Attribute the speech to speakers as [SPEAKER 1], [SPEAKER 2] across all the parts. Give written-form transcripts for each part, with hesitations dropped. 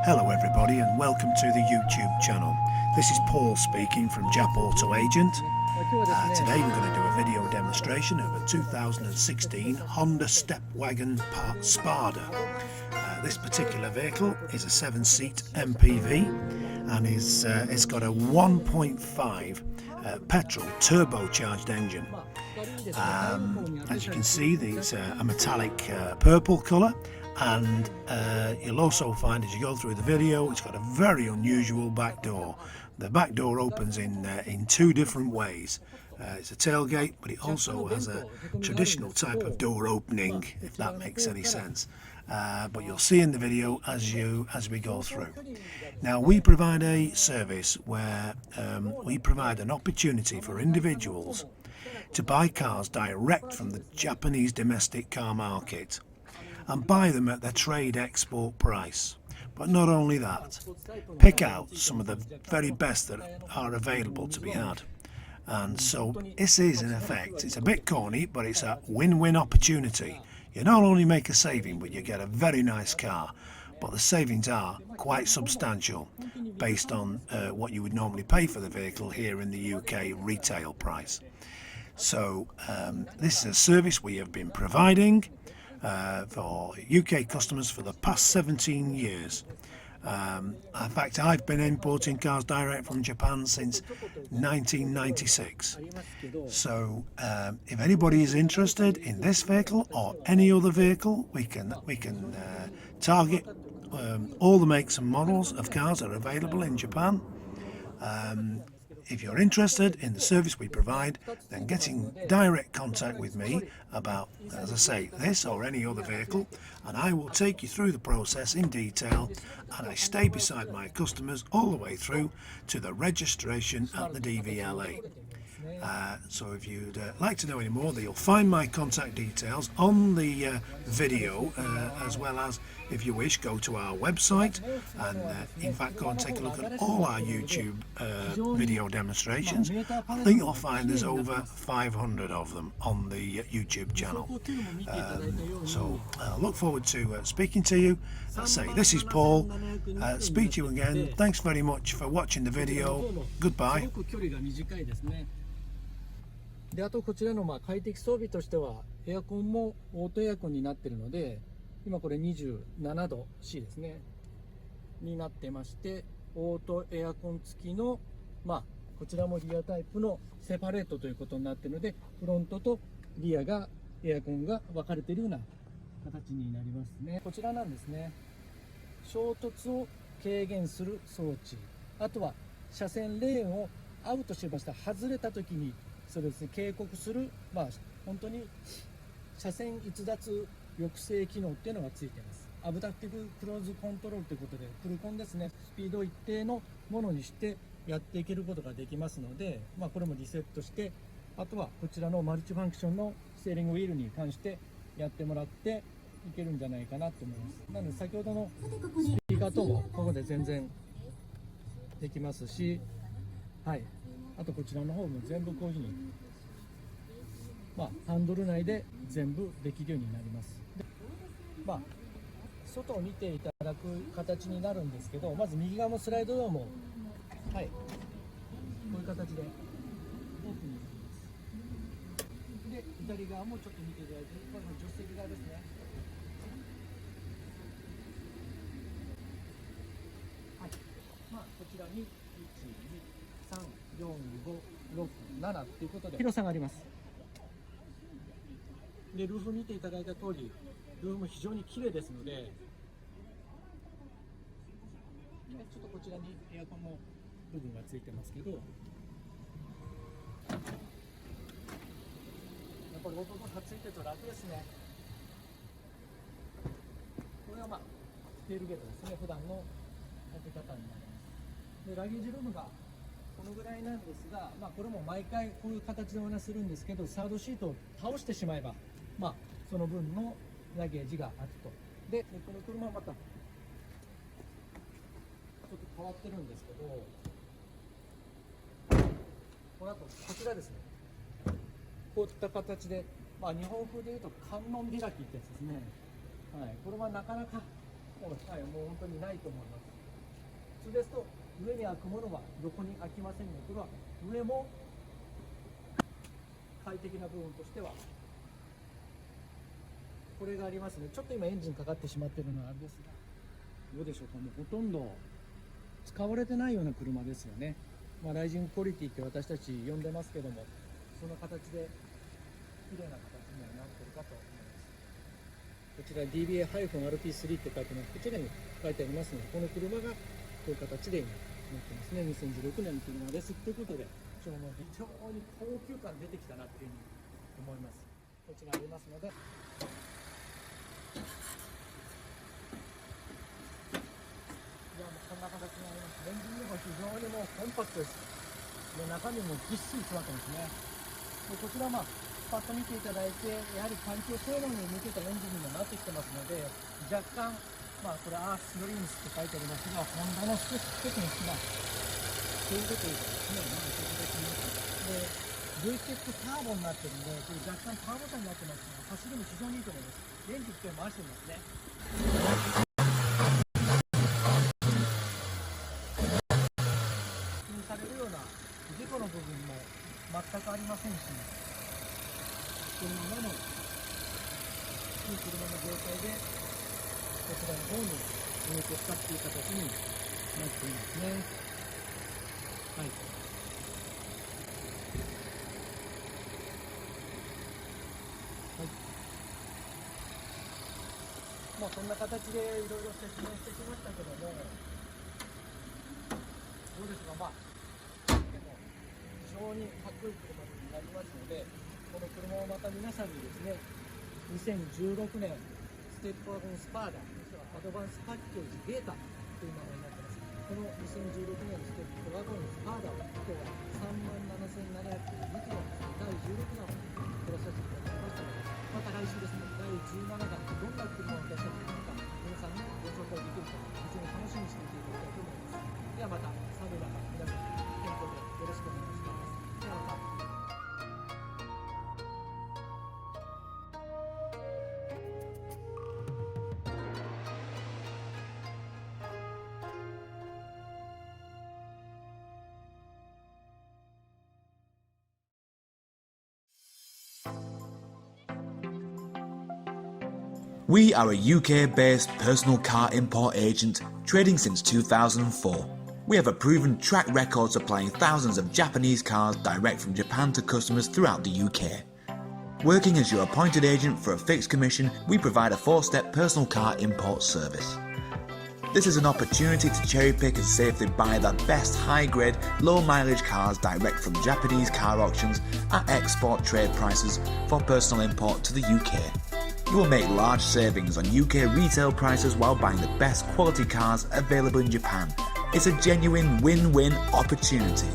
[SPEAKER 1] Hello everybody and welcome to the YouTube channel. This is Paul speaking from Jap Auto Agent. Today we're going to do a video demonstration of a 2016 Honda StepWGN Spada. This particular vehicle is a 7-seat MPV and it's got a 1.5 petrol turbocharged engine. As you can see, these a metallic purple colour, and you'll also find as you go through the video it's got a very unusual back door. The back door opens in two different ways. It's a tailgate, but it also has a traditional type of door opening, if that makes any sense. But you'll see in the video as we go through. Now, we provide a service where we provide an opportunity for individuals to buy cars direct from the Japanese domestic car market and buy them at their trade export price. But not only that, pick out some of the very best that are available to be had. And so this is, in effect, it's a bit corny, but it's a win-win opportunity. You not only make a saving, but you get a very nice car, but the savings are quite substantial based on what you would normally pay for the vehicle here in the UK retail price. So this is a service we have been providing for UK customers for the past 17 years. In fact, I've been importing cars direct from Japan since 1996. So if anybody is interested in this vehicle or any other vehicle, we can target all the makes and models of cars that are available in Japan. If you're interested in the service we provide, then get in direct contact with me about, as I say, this or any other vehicle, and I will take you through the process in detail, and I stay beside my customers all the way through to the registration at the DVLA. So if you'd like to know any more, you'll find my contact details on the video, as well as, if you wish, go to our website and in fact go and take a look at all our YouTube video demonstrations. I think you'll find there's over 500 of them on the YouTube channel. So I look forward to speaking to you. As I say, this is Paul. Speak to you again. Thanks very much for watching the video. Goodbye.
[SPEAKER 2] で、あとこちらの快適装備としてはエアコンもオートエアコンになっているので、今これ27度 C ですねになってまして、オートエアコン付きのこちらもリアタイプのセパレートということになっているので、フロントとリアがエアコンが分かれているような形になりますね。こちらなんですね。衝突を軽減する装置、あとは車線レーンをアウトしました外れた時にそうですね、警告する、本当に車線逸脱抑制機能っていうのがついています。アブダクティブクローズコントロールということで、フルコンですね、スピードを一定のものにしてやっていけることができますので、これもリセットして、あとはこちらのマルチファンクションのステーリングウィールに関してやってもらっていけるんじゃないかなと思います。なので先ほどのスピーカーともここで全然できますし、はい。あとこちらの方も全部こういうふうに、ハンドル内で全部できるようになります。で、外を見ていただく形になるんですけど、まず右側のスライドドアも、はい、こういう形でオープンになります。で、左側もちょっと見ていただいて、これも助手席側ですね。はい、こちらに1、2、3、4、5、6、7ということで広さがあります。で、ルーフ見ていただいた通り、ルーフも非常に綺麗ですので、ちょっとこちらにエアコンの部分がついてますけど、やっぱりオートドアがついてると楽ですね。これはテールゲートですね、普段の開け方になります。で、ラゲージルームがこのぐらいなんですが、これも毎回こういう形でお話しするんですけど、サードシートを倒してしまえば、その分のラゲージがあると。で、この車はまたちょっと変わってるんですけど、この後こちらですね、こういった形で、日本風でいうと観音開きってやつですね。はい、これはなかなかはい、もう本当にないと思います。普通ですと上に開くものは横に開きませんのでは、上も快適な部分としてはこれがありますね。ちょっと今エンジンかかってしまっているのはあれですが、どうでしょうか。もうほとんど使われてないような車ですよね。ライジングクオリティって私たち呼んでますけども、その形で綺麗な形にはなっているかと思います。こちら DBA-RP3 って書いてます。こちらに書いてありますので、この車がこういう形で今なってますね。2016年の車ですということで、非常に高級感出てきたなっていうふうに思います。こちらありますので、こんな形になります。レンジングも非常にもうコンパクトです。で、中身もぎっしり詰まってますね。で、こちらパッと見ていただいて、やはり環境性能に向けたエンジンにもなってきてますので、若干、これアースノリンスって書いてありますが、ホンダのスペックにそういうことですね、で、Vステップターボになってるんで、これ若干ターボ車になってますので、走りも非常にいいと思います。電気って回してますね。されるような事故の部分も全くありませんし、このままのいい車の状態でこちらの方に入居したっていう形になっていますね。はい。はい。そんな形でいろいろ説明してきましたけども、どうですか。非常にかっこいい車になりますので、この車をまた皆さんにですね、2016年ステップワゴンスパーダアドバンスパッケージベータという名前になってます。この2016年ステップワゴンスパーダを今日は37,702キロ第16弾を撮らせていただきましたので、また来週ですね、第17弾どんな車を出したいのか皆さんにご紹介できるか非常に楽しみにしていただきたいと思います。ではまたサブラが皆さん健康でよろしくお願いします。ではまた。
[SPEAKER 3] We are a UK-based personal car import agent trading since 2004. We have a proven track record supplying thousands of Japanese cars direct from Japan to customers throughout the UK. Working as your appointed agent for a fixed commission, we provide a 4-step personal car import service. This is an opportunity to cherry pick and safely buy the best high-grade, low-mileage cars direct from Japanese car auctions at export trade prices for personal import to the UK. You will make large savings on UK retail prices while buying the best quality cars available in Japan. It's a genuine win-win opportunity.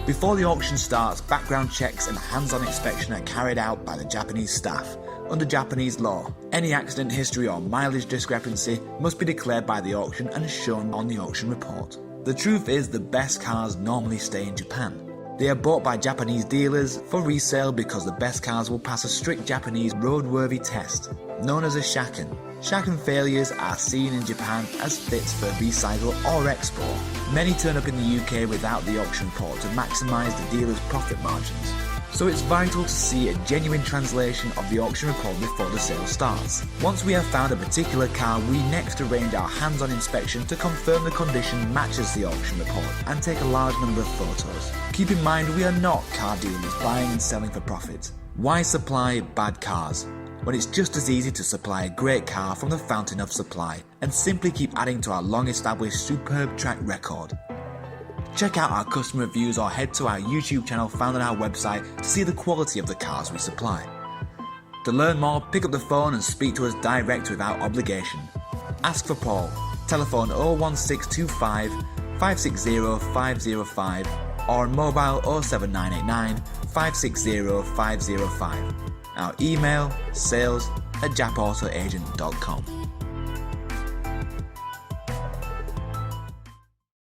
[SPEAKER 3] Before the auction starts, background checks and hands-on inspection are carried out by the Japanese staff. Under Japanese law, any accident history or mileage discrepancy must be declared by the auction and shown on the auction report. The truth is, the best cars normally stay in Japan. They are bought by Japanese dealers for resale because the best cars will pass a strict Japanese roadworthy test, known as a shaken. Shaken failures are seen in Japan as fits for recycle or export. Many turn up in the UK without the auction report to maximise the dealer's profit margins. So it's vital to see a genuine translation of the auction report before the sale starts. Once we have found a particular car, we next arrange our hands-on inspection to confirm the condition matches the auction report and take a large number of photos. Keep in mind, we are not car dealers buying and selling for profit. Why supply bad cars when it's just as easy to supply a great car from the fountain of supply and simply keep adding to our long-established superb track record? Check out our customer reviews or head to our YouTube channel found on our website to see the quality of the cars we supply. To learn more, pick up the phone and speak to us direct without obligation. Ask for Paul. Telephone 01625 560 505 or mobile 07989 560 505. Our email sales@japautoagent.com.